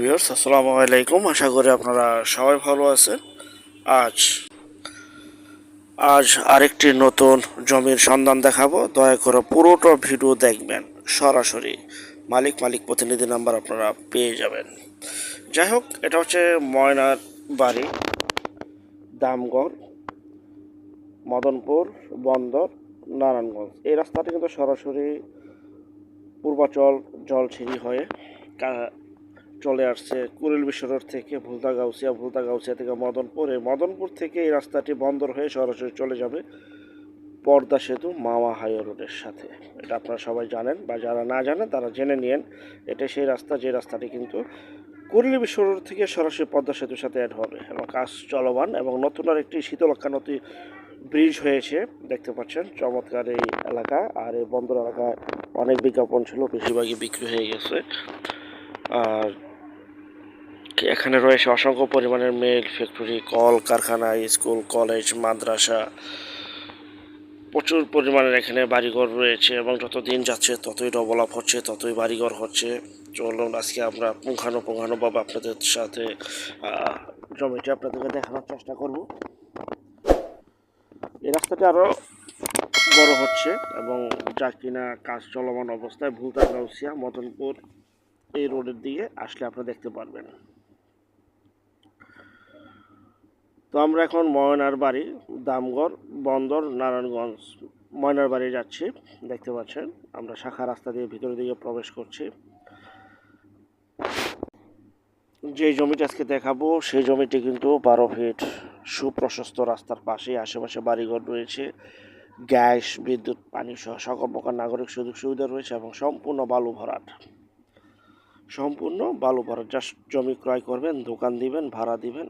Viewers, আসসালামু আলাইকুম। আশা করি আপনারা সবাই ভালো আছেন। আজ আজ আরেকটি নতুন জমির সন্ধান দেখাবো। দয়া করে পুরোটা ভিডিও দেখবেন। সরাসরি মালিক প্রতিনিধি নাম্বার আপনারা পেয়ে যাবেন। যাই হোক, এটা হচ্ছে ময়নার বাড়ি, দামগড়, মদনপুর, বন্দর, নারায়ণগঞ্জ। এই রাস্তাটি কিন্তু সরাসরি পূর্বাচল জলছিরি হয়ে চলে আসছে কুড়িল বিশ্ব রোড থেকে ভুলতা গাউসিয়া থেকে মদনপুর। এই মদনপুর থেকে এই রাস্তাটি বন্দর হয়ে সরাসরি চলে যাবে পদ্মা সেতু মাওয়া হাইওয়ে রোডের সাথে। এটা আপনারা সবাই জানেন, বা যারা না জানেন তারা জেনে নিন। এটা সেই রাস্তা, যে রাস্তাটি কিন্তু কুড়িল বিশ্ব রোড থেকে সরাসরি পদ্মা সেতুর সাথে অ্যাড হবে এবং কাজ চলমান, এবং নতুন আর একটি শীতলক্ষা নদী ব্রিজ হয়েছে। দেখতে পাচ্ছেন চমৎকার এই এলাকা। আর এই বন্দর এলাকায় অনেক বিজ্ঞাপন ছিল, বেশিরভাগই বিক্রি হয়ে গেছে। আর এখানে রয়েছে অসংখ্য পরিমাণের মিল, ফ্যাক্টরি, কল কারখানা, স্কুল, কলেজ, মাদ্রাসা, প্রচুর পরিমাণের এখানে বাড়িঘর রয়েছে, এবং যত দিন যাচ্ছে ততই ডেভেলপ হচ্ছে, ততই বাড়িঘর হচ্ছে। চলুন আজকে আমরা পুঙ্খানুপুঙ্খানুভাবে আপনাদের সাথে জমিটি আপনাদেরকে দেখানোর চেষ্টা করব। এই রাস্তাটি আরও বড় হচ্ছে, এবং যা কিনা কাজ চলমান অবস্থায় ভুলতা গাউসিয়া মদনপুর এই রোডের দিকে আসলে আপনারা দেখতে পারবেন। তো আমরা এখন ময়নার বাড়ি, দামগড়, বন্দর, নারায়ণগঞ্জ ময়নার বাড়ি যাচ্ছি। দেখতে পাচ্ছেন আমরা শাখা রাস্তা দিয়ে ভিতরের দিকে প্রবেশ করছি। যে জমিটি আজকে দেখাবো সেই জমিটি কিন্তু 12 ফিট সুপ্রশস্ত রাস্তার পাশে। আশেপাশে বাড়িঘর রয়েছে, গ্যাস, বিদ্যুৎ, পানি সহ সকল প্রকার নাগরিক সুযোগ সুবিধা রয়েছে, এবং সম্পূর্ণ বালু ভরাট। জাস্ট জমি ক্রয় করবেন, দোকান দিবেন, ভাড়া দিবেন,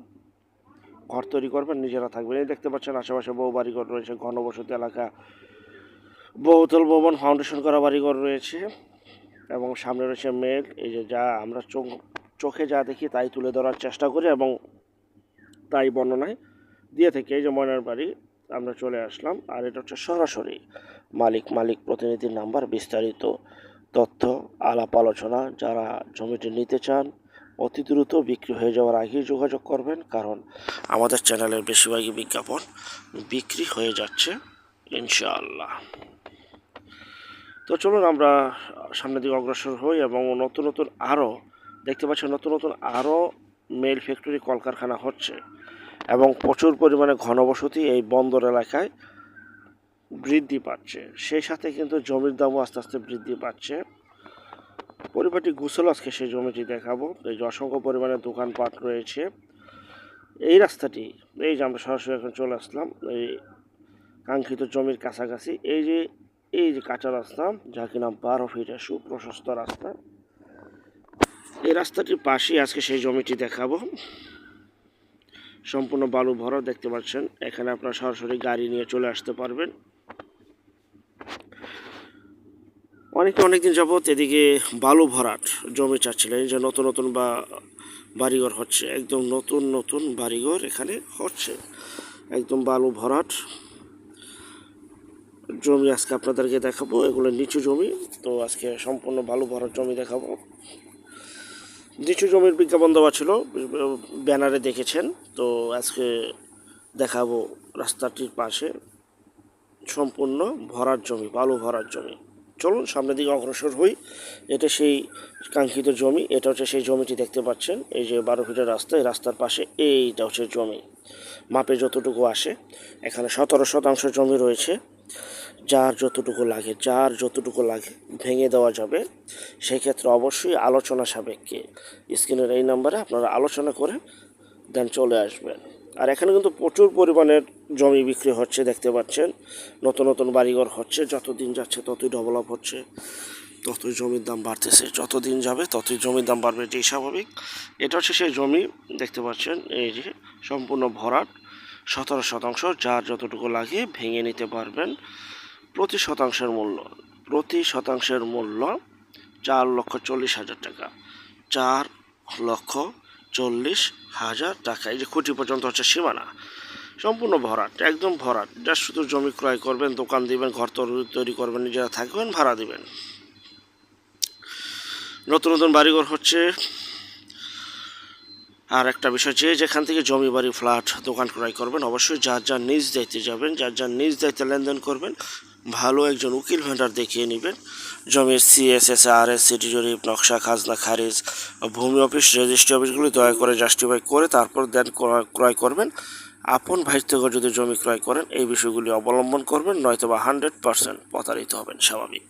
ঘর তৈরি করবেন, নিজেরা থাকবেন। এই দেখতে পাচ্ছেন আশেপাশে বহু বাড়িঘর রয়েছে, ঘনবসতি এলাকা, বহুতল ভবন, ফাউন্ডেশন করা বাড়িঘর রয়েছে, এবং সামনে রয়েছে মেঘ। এই যে যা আমরা চোখে যা দেখি তাই তুলে ধরার চেষ্টা করি, এবং তাই বর্ণনায় দিয়ে থেকে এই যে ময়নার বাড়ি আমরা চলে আসলাম। আর এটা হচ্ছে সরাসরি মালিক প্রতিনিধির নাম্বার। বিস্তারিত তথ্য, আলাপ আলোচনা, যারা জমিটি নিতে চান অতি দ্রুত বিক্রি হয়ে যাওয়ার আগেই যোগাযোগ করবেন, কারণ আমাদের চ্যানেলের বেশিরভাগই বিজ্ঞাপন বিক্রি হয়ে যাচ্ছে ইনশাআল্লাহ। তো চলুন আমরা সামনের দিকে অগ্রসর হই, এবং নতুন আরও দেখতে পাচ্ছি নতুন আরও মেল ফ্যাক্টরি, কলকারখানা হচ্ছে, এবং প্রচুর পরিমাণে ঘনবসতি এই বন্দর এলাকায় বৃদ্ধি পাচ্ছে। সেই সাথে কিন্তু জমির দামও আস্তে আস্তে বৃদ্ধি পাচ্ছে। পরিপাটি গুছল আজকে সেই জমিটি দেখাবো। এই যে অসংখ্য পরিমাণে দোকানপাট রয়েছে এই রাস্তাটি। এই যে আমরা সরাসরি এখন চলে আসলাম এই কাঙ্ক্ষিত জমির কাছাকাছি। এই যে কাঁচা রাস্তা, যা কিনা 12 ফিটের সুপ্রশস্ত রাস্তা। এই রাস্তাটির পাশেই আজকে সেই জমিটি দেখাবো। সম্পূর্ণ বালু ভরা, দেখতে পাচ্ছেন। এখানে আপনারা সরাসরি গাড়ি নিয়ে চলে আসতে পারবেন। অনেকদিন যাবত এদিকে বালু ভরাট জমি চাচ্ছিলেন, যে নতুন বাড়িঘর হচ্ছে, একদম নতুন বাড়িঘর এখানে হচ্ছে, একদম বালু ভরাট জমি আজকে আপনাদেরকে দেখাবো। এগুলো নিচু জমি, তো আজকে সম্পূর্ণ বালু ভরাট জমি দেখাবো। নিচু জমির বিজ্ঞাপন দেওয়া ছিল, ব্যানারে দেখেছেন। তো আজকে দেখাবো রাস্তাটির পাশে সম্পূর্ণ ভরাট জমি, বালু ভরাট জমি। চলুন সামনের দিকে অগ্রসর হই। এটা সেই কাঙ্ক্ষিত জমি। এটা হচ্ছে সেই জমিটি দেখতে পাচ্ছেন। এই যে 12 ফিটের রাস্তা, এই রাস্তার পাশে এইটা হচ্ছে জমি। মাপে যতটুকু আসে, এখানে 17% জমি রয়েছে। যার যতটুকু লাগে ভেঙে দেওয়া যাবে। সেই ক্ষেত্রে অবশ্যই আলোচনা সাপেক্ষে স্ক্রিনের এই নাম্বারে আপনারা আলোচনা করে দেন চলে আসবেন। আর এখানে কিন্তু প্রচুর পরিমাণের জমি বিক্রি হচ্ছে, দেখতে পাচ্ছেন। নতুন বাড়িঘর হচ্ছে, যত দিন যাচ্ছে ততই ডেভেলপ হচ্ছে, ততই জমির দাম বাড়তেছে। যত দিন যাবে ততই জমির দাম বাড়বে, এটাই স্বাভাবিক। এটা হচ্ছে সেই জমি, দেখতে পাচ্ছেন। এই যে সম্পূর্ণ ভরাট, 17%। যার যতটুকু লাগে ভেঙে নিতে পারবেন। প্রতি শতাংশের মূল্য 4,40,000 টাকা। 4,40,000 টাকা। এই যে খুঁটি পর্যন্ত হচ্ছে সীমানা, সম্পূর্ণ ভরাট, একদম ভরাট। যা শুধু জমি ক্রয় করবেন, দোকান দিবেন, ঘর তৈরি করবেন, নিজেরা থাকবেন, ভাড়া দিবেন। নতুন বাড়িঘর হচ্ছে, আর একটা বিষয়, যে যেখান থেকে জমি বাড়ি ফ্ল্যাট দোকান ক্রয় করবেন অবশ্যই যার যার নিজ দায়িত্বে যাবেন, যার যার নিজ দায়িত্বে লেনদেন করবেন। ভালো একজন উকিল ভেন্ডার দেখিয়ে নেবেন। জমির সিএসএস আর এস সিটি জরিপ নকশা খাজনা খারিজ ভূমি অফিস রেজিস্ট্রি অফিসগুলি দয়া করে জাস্টিফাই করে তারপর দেন ক্রয় করবেন। আপন ভাই থেকে যদি জমি ক্রয় করেন এই বিষয়গুলি অবলম্বন করবেন, নয়তো বা 100% প্রতারিত হবেন, স্বাভাবিক।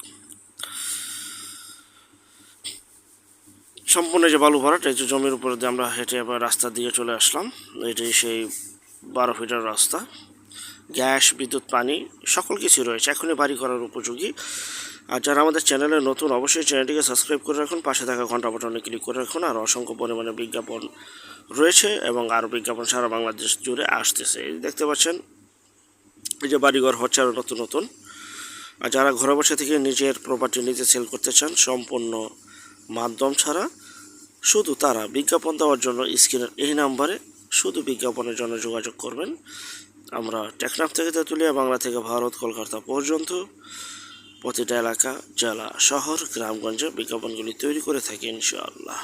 সম্পূর্ণ যে বালু ভরাট, এই যে জমির উপরে দিয়ে আমরা হেঁটে আবার রাস্তা দিয়ে চলে আসলাম। এটি সেই 12 ফিটের রাস্তা, গ্যাস বিদ্যুৎ পানি সকল কিছু রয়েছে, এখনই বাড়ি করার উপযোগী। আর যারা আমাদের চ্যানেলে নতুন অবশ্যই চ্যানেলটিকে সাবস্ক্রাইব করে রাখুন, পাশে থাকা ঘন্টা বাটনে ক্লিক করে রাখুন। আর অসংখ্য পরিমাণে বিজ্ঞাপন রয়েছে এবং আরও বিজ্ঞাপন সারা বাংলাদেশ জুড়ে আসতেছে। এই দেখতে পাচ্ছেন এই যে বাড়িঘর হচ্ছে আরও নতুন নতুন। আর যারা ঘরে বসে থেকে নিজের প্রপার্টি নিজে সেল করতে চান সম্পূর্ণ মাধ্যম ছাড়া, শুধু তারা বিজ্ঞাপন দেওয়ার জন্য স্ক্রিনের এই নাম্বারে শুধু বিজ্ঞাপনের জন্য যোগাযোগ করবেন। আমরা টেকনাফ থেকে তেঁতুলিয়া, বাংলা থেকে ভারত, কলকাতা পর্যন্ত প্রতিটা এলাকা, জেলা, শহর, গ্রামগঞ্জে বিজ্ঞাপনগুলি তৈরি করে থাকি ইনশাআল্লাহ।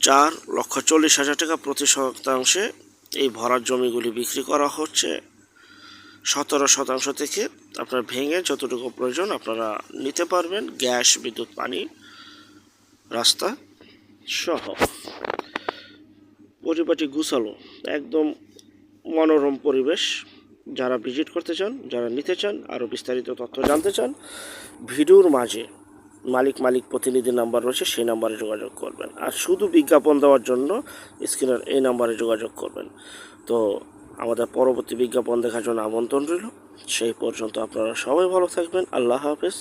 4,40,000 টাকা প্রতি শতাংশে এই ভরার জমিগুলি বিক্রি করা হচ্ছে। 17% থেকে আপনার ভেঙে যতটুকু প্রয়োজন আপনারা নিতে পারবেন, গ্যাস বিদ্যুৎ পানি রাস্তা সহ। পরিপাটি গুছালো, একদম মনোরম পরিবেশ। যারা ভিজিট করতে চান, যারা নিতে চান, আরও বিস্তারিত তথ্য জানতে চান, ভিডিওর মাঝে মালিক প্রতিনিধি নাম্বার রয়েছে, সেই নাম্বারে যোগাযোগ করবেন। আর শুধু বিজ্ঞাপন দেওয়ার জন্য স্ক্রিনের এই নাম্বারে যোগাযোগ করবেন। তো আমাদের পরবর্তী বিজ্ঞাপন দেখার জন্য আমন্ত্রণ রইল। সেই পর্যন্ত আপনারা সবাই ভালো থাকবেন। আল্লাহ হাফেজ।